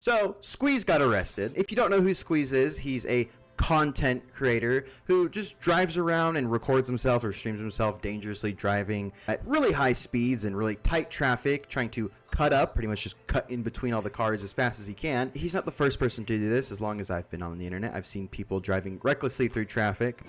So, Squeeze got arrested. If you don't know who Squeeze is, he's a content creator who just drives around and records himself or streams himself dangerously driving at really high speeds and really tight traffic, trying to cut up, pretty much just cut in between all the cars as fast as he can. He's not the first person to do this. As long as I've been on the internet, I've seen people driving recklessly through traffic.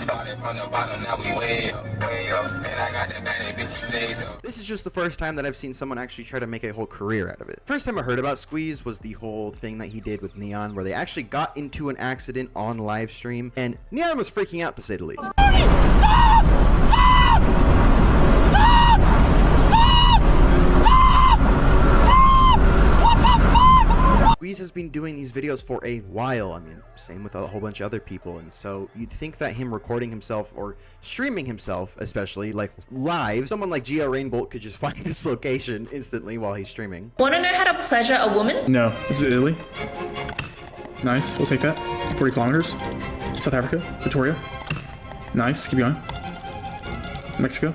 Started from the bottom, now we way up, and I got that bad bitch stays up. This is just the first time that I've seen someone actually try to make a whole career out of it. First time I heard about Squeeze was the whole thing that he did with Neon, where they actually got into an accident on live stream, and Neon was freaking out, to say the least. Stop! Stop! Stop! Stop! Stop! What the fuck? Squeeze has been doing these videos for a while. I mean, same with a whole bunch of other people, and so you'd think that him recording himself or streaming himself, especially like live, someone like Geo Rainbolt could just find this location instantly while he's streaming. Want to know how to pleasure a woman? No. This is Italy. Nice. We'll take that. 40 kilometers. South Africa. Victoria. Nice. Keep going. Mexico.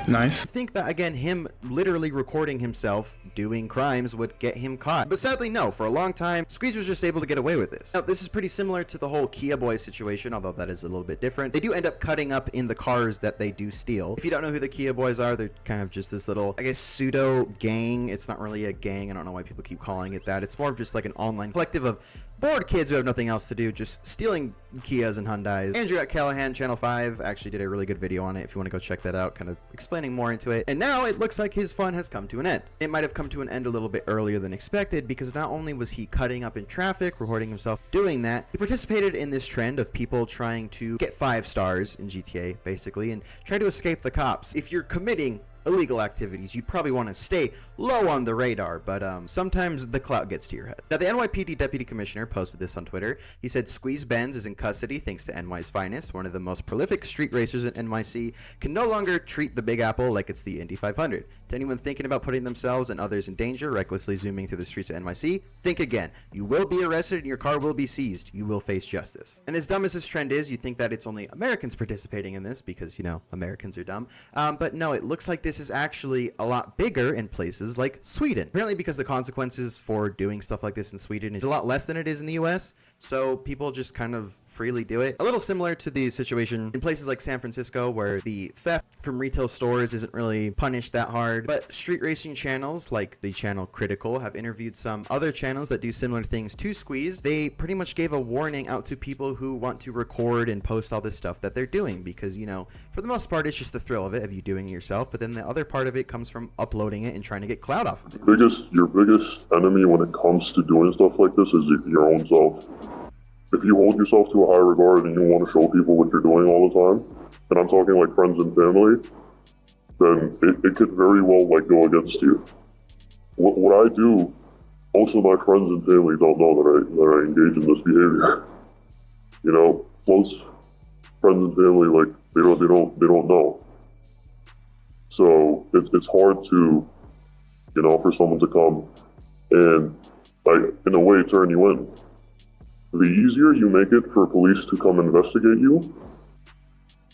Nice. I think that, again, him literally recording himself doing crimes would get him caught. But sadly, no. For a long time, Squeeze was just able to get away with this. Now, this is pretty similar to the whole Kia Boy situation, although that is a little bit different. They do end up cutting up in the cars that they do steal. If you don't know who the Kia Boys are, they're kind of just this little, I guess, pseudo gang. It's not really a gang. I don't know why people keep calling it that. It's more of just like an online collective of bored kids who have nothing else to do, just stealing Kias and Hyundais. Andrew at Callahan, Channel 5, actually did a really good video on it if you want to go check that out, kind of explaining more into it. And now it looks like his fun has come to an end. It might have come to an end a little bit earlier than expected, because not only was he cutting up in traffic, recording himself doing that, he participated in this trend of people trying to get 5 stars in GTA, basically, and try to escape the cops. If you're committing illegal activities, you'd probably want to stay low on the radar, but sometimes the clout gets to your head. Now, the NYPD Deputy Commissioner posted this on Twitter. He said, Squeeze Benz is in custody thanks to NY's finest. One of the most prolific street racers in NYC can no longer treat the Big Apple like it's the Indy 500. To anyone thinking about putting themselves and others in danger, recklessly zooming through the streets of NYC, think again. You will be arrested and your car will be seized. You will face justice. And as dumb as this trend is, you think that it's only Americans participating in this because, you know, Americans are dumb. But no, it looks like this is actually a lot bigger in places like Sweden. Apparently because the consequences for doing stuff like this in Sweden is a lot less than it is in the US, so people just kind of freely do it. A little similar to the situation in places like San Francisco, where the theft from retail stores isn't really punished that hard, but street racing channels like the channel Critical have interviewed some other channels that do similar things to Squeeze. They pretty much gave a warning out to people who want to record and post all this stuff that they're doing, because, you know, for the most part, it's just the thrill of it, of you doing it yourself, but then the other part of it comes from uploading it and trying to get clout off of it. Your biggest enemy when it comes to doing stuff like this is your own self. If you hold yourself to a high regard and you want to show people what you're doing all the time, and I'm talking like friends and family, then it could very well like go against you. What I do, most of my friends and family don't know that I engage in this behavior. You know, close friends and family, like they don't know. So it's hard to, you know, for someone to come and like in a way turn you in. The easier you make it for police to come investigate you,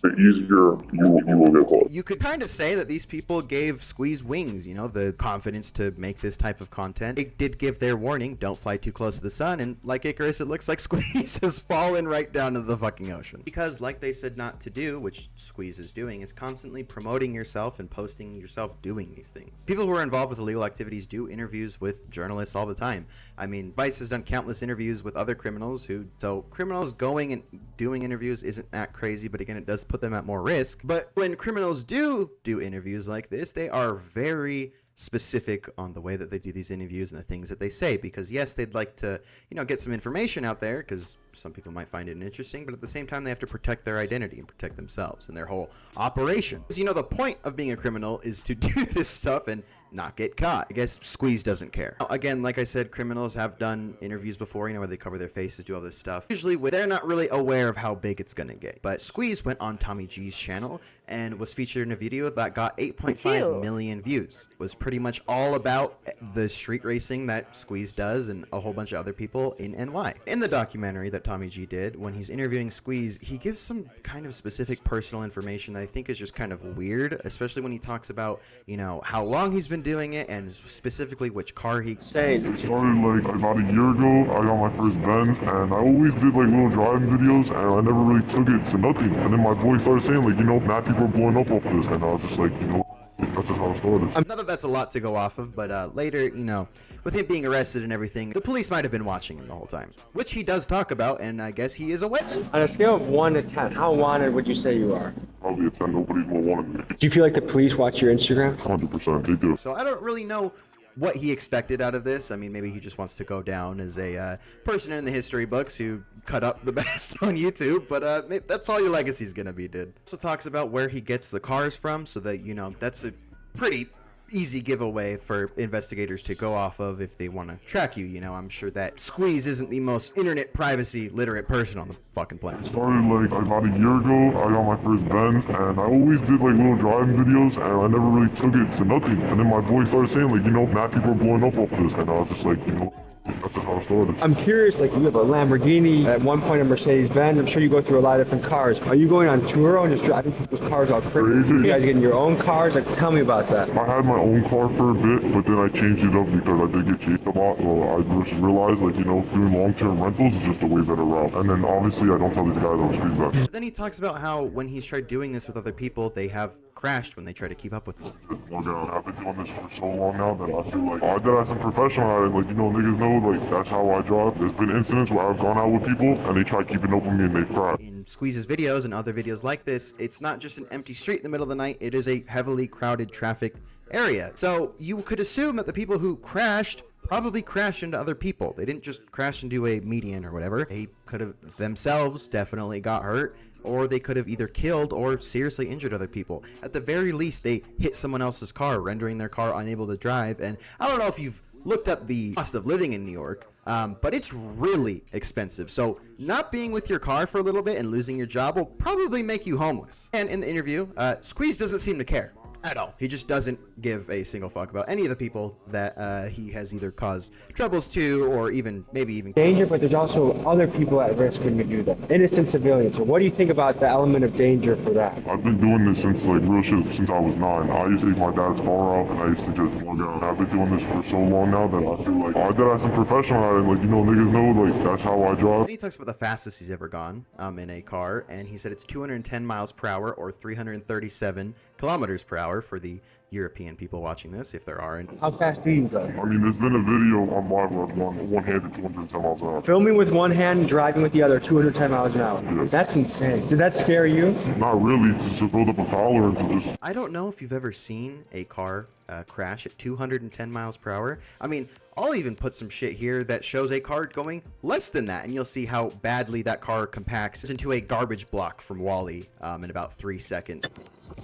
the easier you will get caught. You could kind of say that these people gave Squeeze wings, you know, the confidence to make this type of content. It did give their warning, don't fly too close to the sun, and like Icarus, it looks like Squeeze has fallen right down to the fucking ocean. Because like they said not to do, which Squeeze is doing, is constantly promoting yourself and posting yourself doing these things. People who are involved with illegal activities do interviews with journalists all the time. I mean, Vice has done countless interviews with other criminals so criminals going and doing interviews isn't that crazy, but again, it does put them at more risk. But when criminals do interviews like this, they are very specific on the way that they do these interviews and the things that they say, because yes, they'd like to, you know, get some information out there, because some people might find it interesting, but at the same time, they have to protect their identity and protect themselves and their whole operation. Because, you know, the point of being a criminal is to do this stuff and not get caught. I guess Squeeze doesn't care. Now, again, like I said, criminals have done interviews before, you know, where they cover their faces, do all this stuff. Usually they're not really aware of how big it's gonna get. But Squeeze went on Tommy G's channel and was featured in a video that got 8.5 million views. It was pretty much all about the street racing that Squeeze does and a whole bunch of other people in NY. In the documentary that Tommy G did, when he's interviewing Squeeze, he gives some kind of specific personal information that I think is just kind of weird, especially when he talks about, you know, how long he's been doing it and specifically which car he... It started like about a year ago. I got my first Benz and I always did like little driving videos and I never really took it to nothing. And then my boy started saying like, you know, mad people are blowing up off this, and I was just like, you know, that's just how it started. Not that that's a lot to go off of, but later, you know, with him being arrested and everything, the police might have been watching him the whole time, which he does talk about, and I guess he is a witness. On a scale of 1 to 10, how wanted would you say you are? Probably a 10. Nobody's more wanted than me. Do you feel like the police watch your Instagram? 100%, they do. So I don't really know what he expected out of this. I mean, maybe he just wants to go down as a person in the history books who cut up the best on YouTube, but maybe that's all your legacy's gonna be, dude. Also talks about where he gets the cars from, so that, you know, that's a pretty easy giveaway for investigators to go off of if they want to track you. You know, I'm sure that Squeeze isn't the most internet privacy literate person on the fucking planet. It started like about a year ago. I got my first Benz and I always did like little driving videos and I never really took it to nothing. And then my boy started saying like, you know, mad people are blowing up off this, and I was just like, you know, that's just how it started. I'm curious, like you have a Lamborghini, at one point a Mercedes-Benz, I'm sure you go through a lot of different cars. Are you going on tour and just driving people's cars all crazy? You guys getting your own cars? Like, tell me about that. I had my own car for a bit, but then I changed it up because I did get chased a lot. So I just realized like, you know, doing long-term rentals is just a way better route. And then obviously I don't tell these guys on Squeeze Benz. Then he talks about how when he's tried doing this with other people, they have crashed when they try to keep up with him. I've been doing this for so long now that I feel like I did have some professional at it. Like, you know, niggas know like that's how I drive. There's been incidents where I've gone out with people and they try keeping up with me and they crash. In Squeeze's videos and other videos like this, it's not just an empty street in the middle of the night, it is a heavily crowded traffic area. So you could assume that the people who crashed probably crashed into other people. They didn't just crash into a median or whatever. They could have themselves definitely got hurt, or they could have either killed or seriously injured other people. At the very least, they hit someone else's car, rendering their car unable to drive. And I don't know if you've looked up the cost of living in New York, but it's really expensive. So not being with your car for a little bit and losing your job will probably make you homeless. And in the interview, Squeeze doesn't seem to care at all. He just doesn't give a single fuck about any of the people that he has either caused troubles to or maybe even Danger, but there's also other people at risk when you do that. Innocent civilians. So what do you think about the element of danger for that? I've been doing this since like real shit since I was 9. I used to take my dad's car out and I used to just plug out. I've been doing this for so long now that I feel like I did have some professional at it. Like, you know, niggas know like that's how I drive. He talks about the fastest he's ever gone in a car, and he said it's 210 miles per hour or 337 kilometers per hour for the European people watching this, if there are any. How fast do you go? I mean, there's been a video on live where I've gone one-handed 210 miles an hour. Filming with one hand and driving with the other, 210 miles an hour. Yes. That's insane. Did that scare you? Not really, just to build up a tolerance of this. I don't know if you've ever seen a car crash at 210 miles per hour. I mean, I'll even put some shit here that shows a car going less than that, and you'll see how badly that car compacts into a garbage block from WALL-E in about 3 seconds.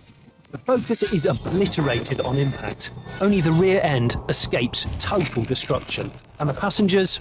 The Focus is obliterated on impact. Only the rear end escapes total destruction. And the passengers?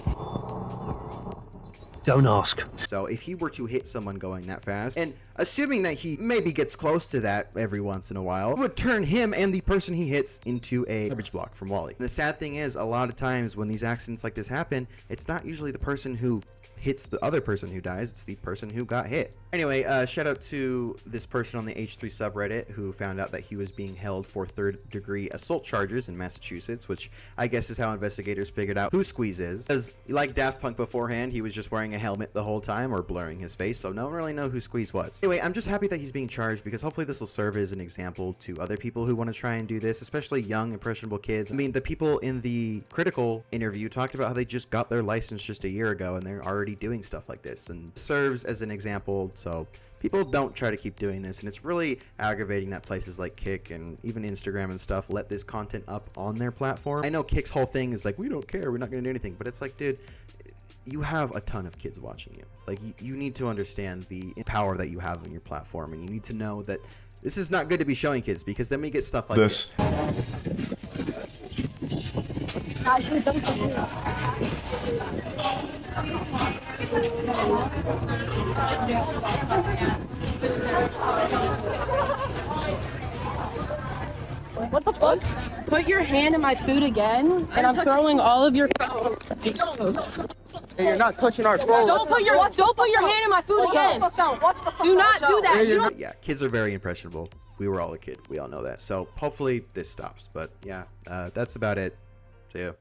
Don't ask. So if he were to hit someone going that fast, and assuming that he maybe gets close to that every once in a while, it would turn him and the person he hits into a garbage block from WALL-E. The sad thing is, a lot of times when these accidents like this happen, it's not usually the person who hits the other person who dies, it's the person who got hit. Anyway, shout out to this person on the H3 subreddit who found out that he was being held for third-degree assault charges in Massachusetts, which I guess is how investigators figured out who Squeeze is. Because, like Daft Punk beforehand, he was just wearing a helmet the whole time or blurring his face, so no one really know who Squeeze was. Anyway, I'm just happy that he's being charged because hopefully this will serve as an example to other people who want to try and do this, especially young, impressionable kids. I mean, the people in the Critical interview talked about how they just got their license just a year ago and they're already doing stuff like this, and serves as an example so people don't try to keep doing this. And it's really aggravating that places like Kick and even Instagram and stuff let this content up on their platform. I know Kick's whole thing is like, we don't care, we're not gonna do anything, but it's like, dude, you have a ton of kids watching you. Like, you need to understand the power that you have on your platform, and you need to know that this is not good to be showing kids, because then we get stuff like this. What the fuck? Put your hand in my food again, and I'm throwing all of your food. Hey, you're not touching our clothes. Don't put your hand in my food again. Do not do that. You don't. Yeah, kids are very impressionable. We were all a kid. We all know that. So hopefully this stops. But yeah, that's about it. See ya.